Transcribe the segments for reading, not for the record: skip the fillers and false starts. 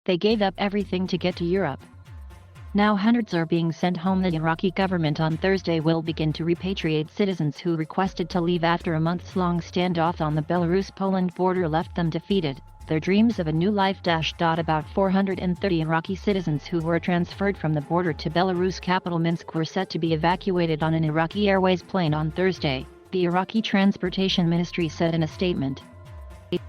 They gave up everything to get to Europe. Now hundreds are being sent home. The Iraqi government on Thursday will begin to repatriate citizens who requested to leave after a months-long standoff on the Belarus-Poland border left them defeated. Their dreams of a new life. About 430 Iraqi citizens who were transferred from the border to Belarus capital Minsk were set to be evacuated on an Iraqi Airways plane on Thursday, the Iraqi Transportation Ministry said in a statement.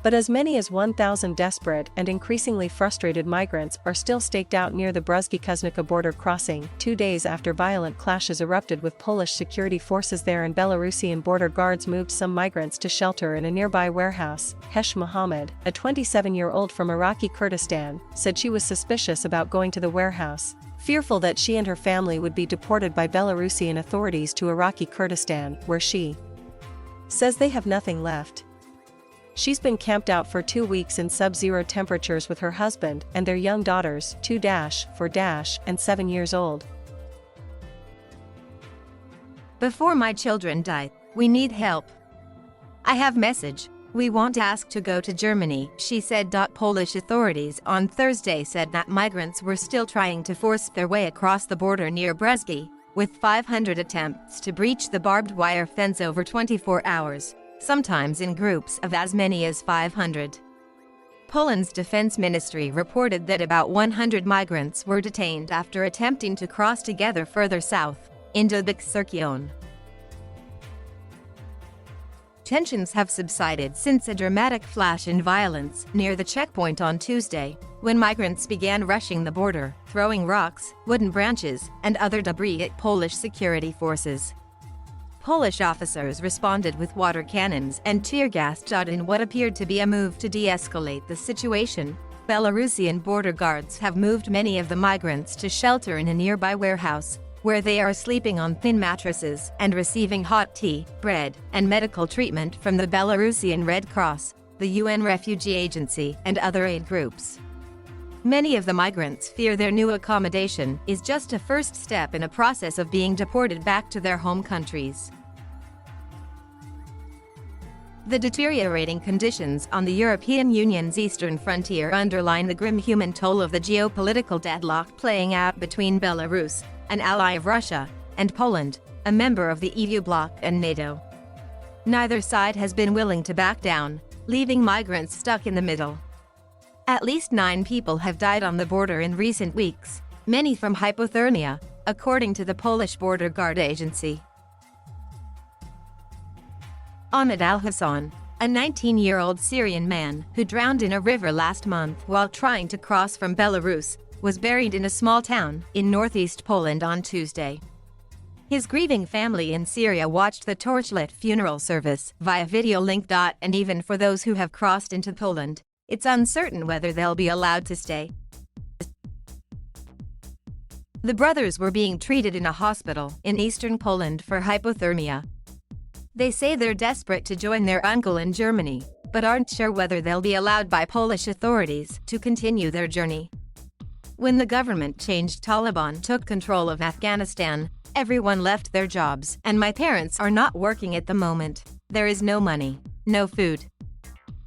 But as many as 1,000 desperate and increasingly frustrated migrants are still staked out near the Bruzgi-Kuznica border crossing, 2 days after violent clashes erupted with Polish security forces there and Belarusian border guards moved some migrants to shelter in a nearby warehouse. Hesh Mohammed, a 27-year-old from Iraqi Kurdistan, said she was suspicious about going to the warehouse, fearful that she and her family would be deported by Belarusian authorities to Iraqi Kurdistan, where she says they have nothing left. She's been camped out for 2 weeks in sub-zero temperatures with her husband and their young daughters, 2-4- and 7 years old. Before my children die, we need help. I have message. We want to ask to go to Germany, she said. Polish authorities on Thursday said that migrants were still trying to force their way across the border near Bruzgi, with 500 attempts to breach the barbed wire fence over 24 hours. Sometimes in groups of as many as 500. Poland's defense ministry reported that about 100 migrants were detained after attempting to cross together further south, into Byksurkion. Tensions have subsided since a dramatic flash in violence near the checkpoint on Tuesday, when migrants began rushing the border, throwing rocks, wooden branches, and other debris at Polish security forces. Polish officers responded with water cannons and tear gas. In what appeared to be a move to de-escalate the situation, Belarusian border guards have moved many of the migrants to shelter in a nearby warehouse, where they are sleeping on thin mattresses and receiving hot tea, bread, and medical treatment from the Belarusian Red Cross, the UN Refugee Agency, and other aid groups. Many of the migrants fear their new accommodation is just a first step in a process of being deported back to their home countries. The deteriorating conditions on the European Union's eastern frontier underline the grim human toll of the geopolitical deadlock playing out between Belarus, an ally of Russia, and Poland, a member of the EU bloc and NATO. Neither side has been willing to back down, leaving migrants stuck in the middle. At least 9 people have died on the border in recent weeks, many from hypothermia, according to the Polish Border Guard Agency. Ahmed al-Hassan, a 19-year-old Syrian man who drowned in a river last month while trying to cross from Belarus, was buried in a small town in northeast Poland on Tuesday. His grieving family in Syria watched the torchlit funeral service via video link. And even for those who have crossed into Poland, it's uncertain whether they'll be allowed to stay. The brothers were being treated in a hospital in eastern Poland for hypothermia. They say they're desperate to join their uncle in Germany, but aren't sure whether they'll be allowed by Polish authorities to continue their journey. When the government changed, Taliban took control of Afghanistan, everyone left their jobs, and my parents are not working at the moment. There is no money, no food.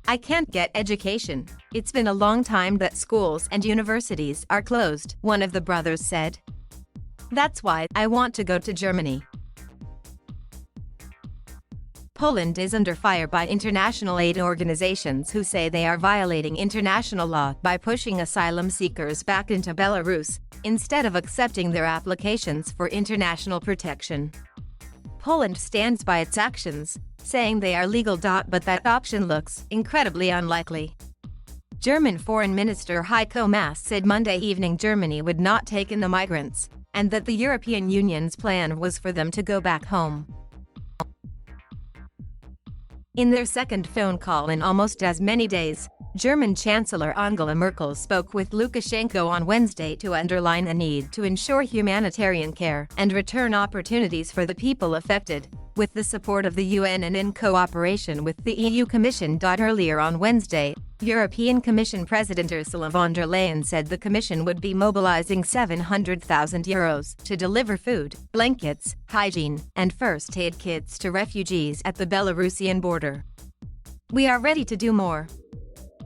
I can't get education. It's been a long time that schools and universities are closed, one of the brothers said. That's why I want to go to Germany. Poland is under fire by international aid organizations who say they are violating international law by pushing asylum seekers back into Belarus, instead of accepting their applications for international protection. Poland stands by its actions, saying they are legal. But that option looks incredibly unlikely. German Foreign Minister Heiko Maas said Monday evening Germany would not take in the migrants, and that the European Union's plan was for them to go back home. In their second phone call in almost as many days, German Chancellor Angela Merkel spoke with Lukashenko on Wednesday to underline the need to ensure humanitarian care and return opportunities for the people affected, with the support of the UN and in cooperation with the EU Commission. Earlier on Wednesday, European Commission President Ursula von der Leyen said the Commission would be mobilizing €700,000 to deliver food, blankets, hygiene, and first aid kits to refugees at the Belarusian border. We are ready to do more.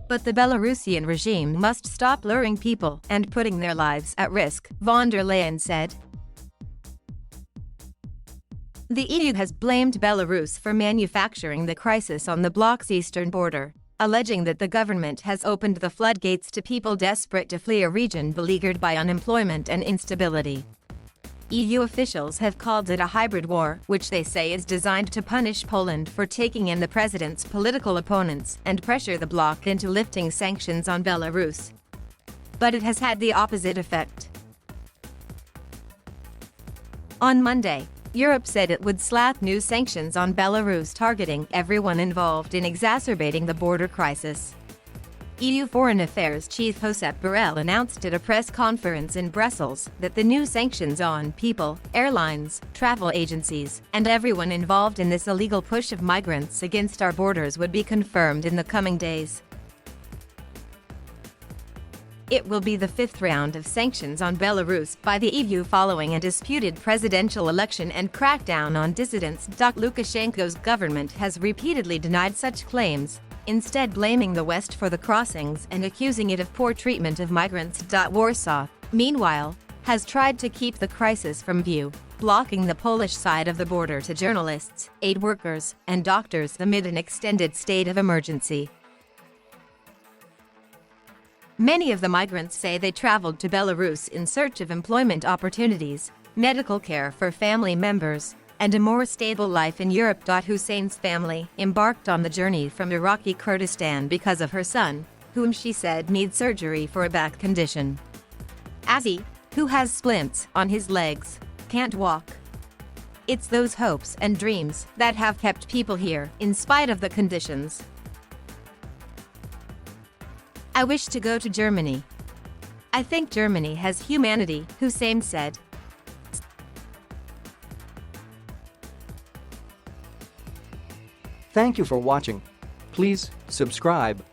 But the Belarusian regime must stop luring people and putting their lives at risk, von der Leyen said. The EU has blamed Belarus for manufacturing the crisis on the bloc's eastern border, alleging that the government has opened the floodgates to people desperate to flee a region beleaguered by unemployment and instability. EU officials have called it a hybrid war, which they say is designed to punish Poland for taking in the president's political opponents and pressure the bloc into lifting sanctions on Belarus. But it has had the opposite effect. On Monday, Europe said it would slap new sanctions on Belarus, targeting everyone involved in exacerbating the border crisis. EU Foreign Affairs Chief Josep Borrell announced at a press conference in Brussels that the new sanctions on people, airlines, travel agencies, and everyone involved in this illegal push of migrants against our borders would be confirmed in the coming days. It will be the fifth round of sanctions on Belarus by the EU following a disputed presidential election and crackdown on dissidents. Lukashenko's government has repeatedly denied such claims, instead blaming the West for the crossings and accusing it of poor treatment of migrants. Warsaw, meanwhile, has tried to keep the crisis from view, blocking the Polish side of the border to journalists, aid workers, and doctors amid an extended state of emergency. Many of the migrants say they traveled to Belarus in search of employment opportunities, medical care for family members, and a more stable life in Europe. Hussein's family embarked on the journey from Iraqi Kurdistan because of her son, whom she said needs surgery for a back condition. Azzy, who has splints on his legs, can't walk. It's those hopes and dreams that have kept people here, in spite of the conditions. I wish to go to Germany. I think Germany has humanity, Hussein said. Thank you for watching. Please subscribe.